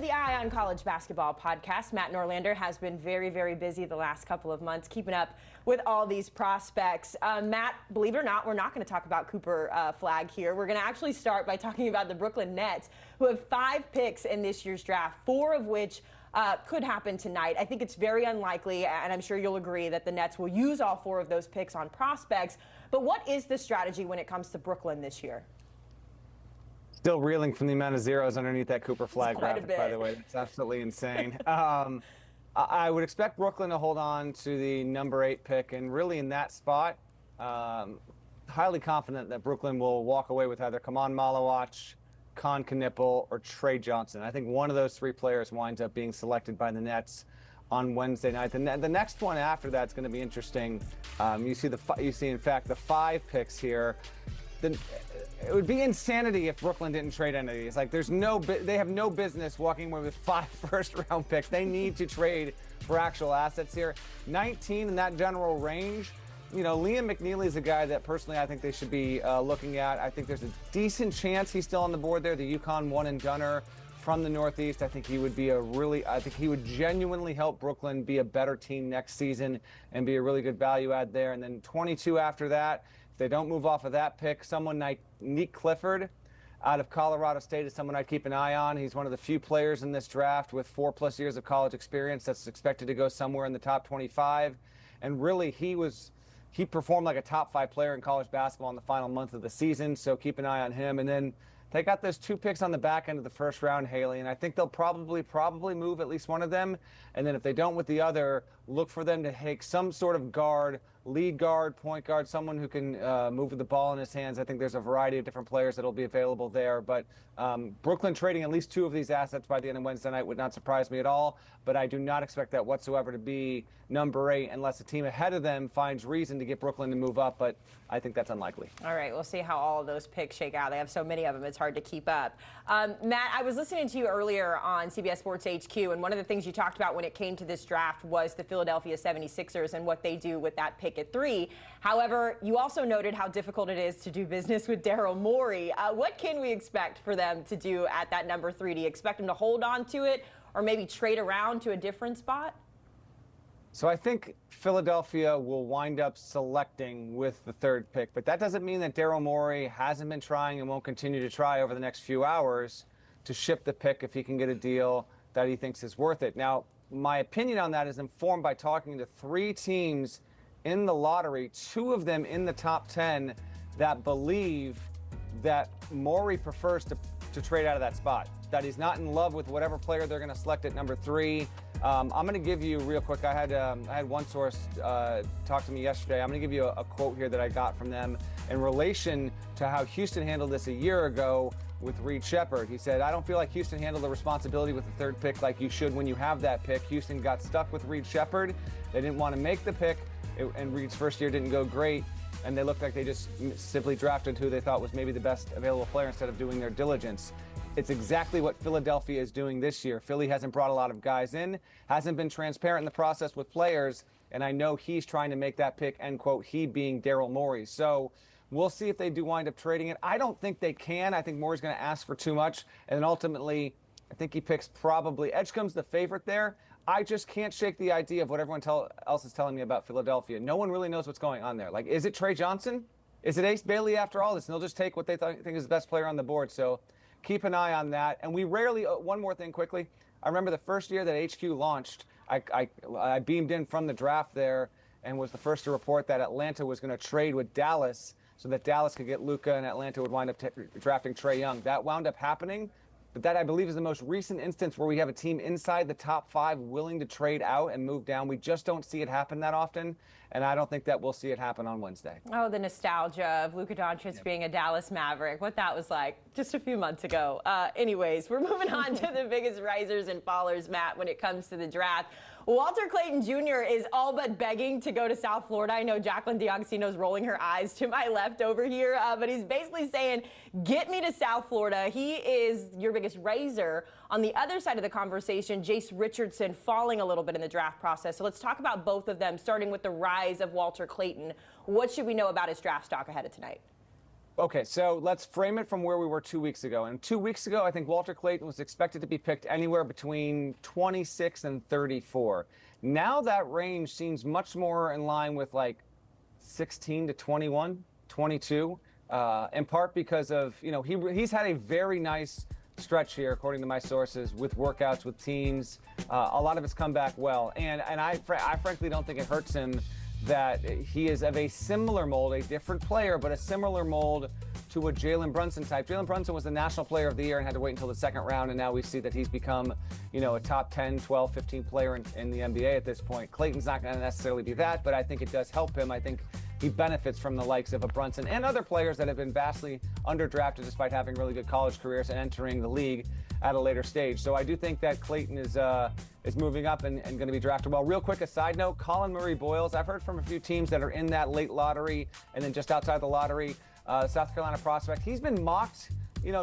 of the Eye on College Basketball podcast. Matt Norlander has been very, very busy the last couple of months keeping up with all these prospects. Matt, believe it or not, we're not going to talk about Cooper Flagg here. We're going to actually start by talking about the Brooklyn Nets, who have 5 picks in this year's draft, 4 of which could happen tonight. I think it's very unlikely, and I'm sure you'll agree, that the Nets will use all 4 of those picks on prospects. But what is the strategy when it comes to Brooklyn this year? Still reeling from the amount of zeros underneath that Cooper Flagg graphic, by the way. That's absolutely insane. I would expect Brooklyn to hold on to the number 8 pick, and really in that spot, highly confident that Brooklyn will walk away with either Kaman Malawach, Con Knipple, or Trey Johnson. I think one of those 3 players winds up being selected by the Nets on Wednesday night. The next one after that's going to be interesting. You see, in fact, the 5 picks here. It would be insanity if Brooklyn didn't trade any of these. Like, they have no business walking away with 5 first-round picks. They need to trade for actual assets here. 19 in that general range. You know, Liam McNeely is a guy that personally I think they should be looking at. I think there's a decent chance he's still on the board there. The UConn one-and-gunner from the Northeast. I think he would genuinely help Brooklyn be a better team next season and be a really good value add there. And then 22 after that. They don't move off of that pick. Someone like Nick Clifford out of Colorado State is someone I'd keep an eye on. He's one of the few players in this draft with 4+ years of college experience that's expected to go somewhere in the top 25. And really, he performed like a top 5 player in college basketball in the final month of the season, so keep an eye on him. And then they got those 2 picks on the back end of the first round, Haley, and I think they'll probably move at least one of them. And then if they don't with the other, look for them to take some sort of guard, lead guard, point guard, someone who can move with the ball in his hands. I think there's a variety of different players that will be available there. But Brooklyn trading at least 2 of these assets by the end of Wednesday night would not surprise me at all. But I do not expect that whatsoever to be number 8 unless a team ahead of them finds reason to get Brooklyn to move up. But I think that's unlikely. All right, we'll see how all of those picks shake out. They have so many of them, it's hard to keep up. Matt, I was listening to you earlier on CBS Sports HQ, and one of the things you talked about when it came to this draft was the Philadelphia 76ers and what they do with that pick at 3. However, you also noted how difficult it is to do business with Daryl Morey. What can we expect for them to do at that number 3? Do you expect them to hold on to it or maybe trade around to a different spot? So I think Philadelphia will wind up selecting with the 3rd pick, but that doesn't mean that Daryl Morey hasn't been trying and won't continue to try over the next few hours to ship the pick if he can get a deal that he thinks is worth it. Now, my opinion on that is informed by talking to 3 teams in the lottery, 2 of them in the top 10, that believe that Morey prefers to trade out of that spot, that he's not in love with whatever player they're going to select at number 3. I'm going to give you real quick. I had one source talk to me yesterday. I'm going to give you a quote here that I got from them in relation to how Houston handled this a year ago with Reed Sheppard. He said, "I don't feel like Houston handled the responsibility with the 3rd pick like you should when you have that pick. Houston got stuck with Reed Sheppard. They didn't want to make the pick, and Reed's first year didn't go great. And they looked like they just simply drafted who they thought was maybe the best available player instead of doing their diligence." It's exactly what Philadelphia is doing this year. Philly hasn't brought a lot of guys in, hasn't been transparent in the process with players, and I know he's trying to make that pick, end quote, he being Daryl Morey. So we'll see if they do wind up trading it. I don't think they can. I think Morey's going to ask for too much, and then ultimately I think he picks probably Edgecombe's the favorite there. I just can't shake the idea of what everyone else is telling me about Philadelphia. No one really knows what's going on there. Like, is it Trey Johnson? Is it Ace Bailey after all this? And they'll just take what they think is the best player on the board. So keep an eye on that. And we rarely, one more thing quickly. I remember the first year that HQ launched, I beamed in from the draft there and was the first to report that Atlanta was going to trade with Dallas so that Dallas could get Luka and Atlanta would wind up drafting Trae Young. That wound up happening. But that, I believe, is the most recent instance where we have a team inside the top 5 willing to trade out and move down. We just don't see it happen that often, and I don't think that we'll see it happen on Wednesday. Oh, the nostalgia of Luka Doncic being a Dallas Maverick, what that was like just a few months ago. Anyways, we're moving on to the biggest risers and fallers, Matt, when it comes to the draft. Walter Clayton Jr. is all but begging to go to South Florida. I know Jacqueline D'Agostino's rolling her eyes to my left over here, but he's basically saying, get me to South Florida. He is your biggest raiser. On the other side of the conversation, Jace Richardson falling a little bit in the draft process. So let's talk about both of them, starting with the rise of Walter Clayton. What should we know about his draft stock ahead of tonight? Okay, so let's frame it from where we were 2 weeks ago. And 2 weeks ago, I think Walter Clayton was expected to be picked anywhere between 26 and 34. Now that range seems much more in line with like 16 to 21, 22, in part because of, he's had a very nice stretch here, according to my sources, with workouts, with teams. A lot of it's come back well. And I frankly don't think it hurts him that he is of a similar mold, a different player, but a similar mold to a Jalen Brunson type. Jalen Brunson was the National Player of the Year and had to wait until the second round, and now we see that he's become, a top 10, 12, 15 player in the NBA at this point. Clayton's not going to necessarily be that, but I think it does help him. I think he benefits from the likes of a Brunson and other players that have been vastly underdrafted despite having really good college careers and entering the league at a later stage. So I do think that Clayton is moving up and going to be drafted well. Real quick, a side note, Colin Murray-Boyles, I've heard from a few teams that are in that late lottery and then just outside the lottery, South Carolina prospect. He's been mocked,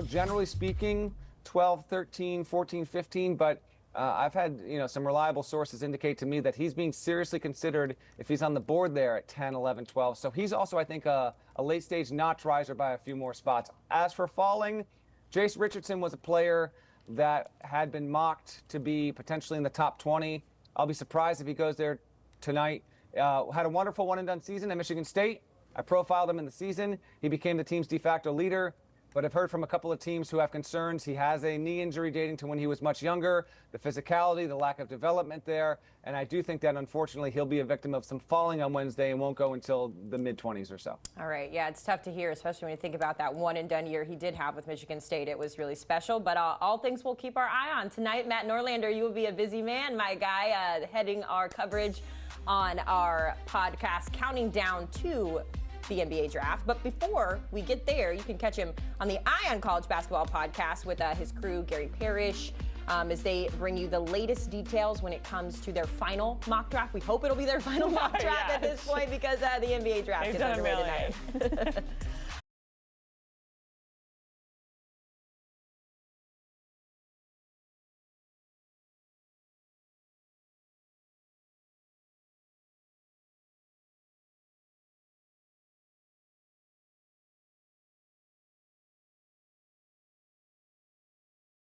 generally speaking, 12, 13, 14, 15, but I've had, some reliable sources indicate to me that he's being seriously considered if he's on the board there at 10, 11, 12. So he's also, I think, a late-stage notch riser by a few more spots. As for falling, Jace Richardson was a player that had been mocked to be potentially in the top 20. I'll be surprised if he goes there tonight. Had a wonderful one-and-done season at Michigan State. I profiled him in the season. He became the team's de facto leader, but I've heard from a couple of teams who have concerns. He has a knee injury dating to when he was much younger, the physicality, the lack of development there, and I do think that, unfortunately, he'll be a victim of some falling on Wednesday and won't go until the mid-20s or so. All right, yeah, it's tough to hear, especially when you think about that one-and-done year he did have with Michigan State. It was really special, but all things we'll keep our eye on. Tonight, Matt Norlander, you will be a busy man, my guy, heading our coverage on our podcast, counting down to the NBA draft. But before we get there, you can catch him on the Eye on College Basketball podcast with his crew, Gary Parrish, as they bring you the latest details when it comes to their final mock draft. We hope it'll be their final mock draft at this point because the NBA draft is underway tonight.